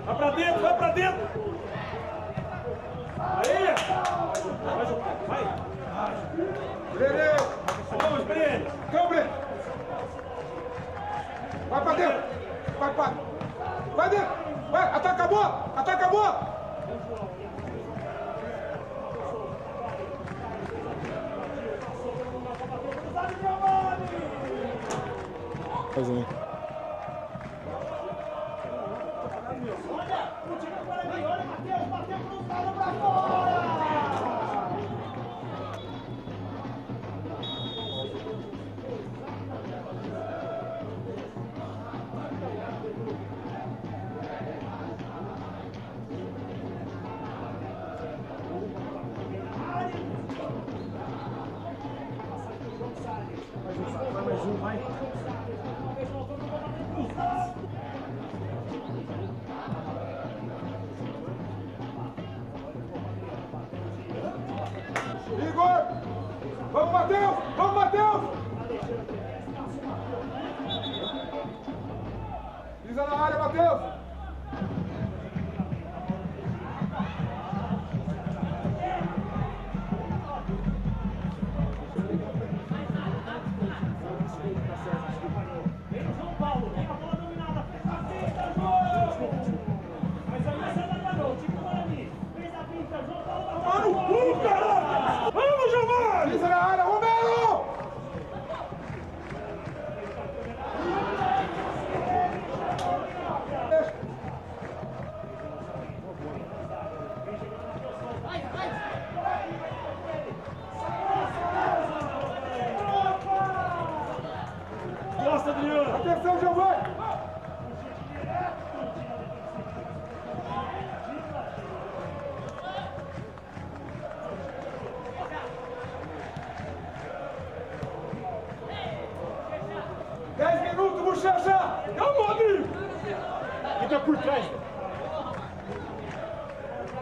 Vai pra dentro, vai pra dentro! Aí! Vai! Breno! Vamos, Breno! Então, Breno! Vai pra dentro! Vai dentro! Vai! Ataca a bola! Ataca a bola! Fazendo. Olha, continua para mim, olha, Matheus, bateu cruzado pra fora! Vai mais um, vai! Igor! Vamos, Matheus! Vamos, Matheus! Pisa na área, Matheus! Vem o João Paulo, vem a bola dominada, fez a pinta, João! Mas a missa da garoto, tipo Guarani, fez a pinta, João Paulo bateu no cu, caralho! Vamos, Giovanni! Pisa na área, Romero! Gosta, Adriano! Atenção, Giovanni! Minutos, Bochecha! Calma, Rodrigo! Fica por trás!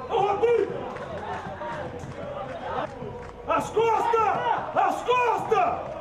Ô, Rodrigo! As costas! As costas!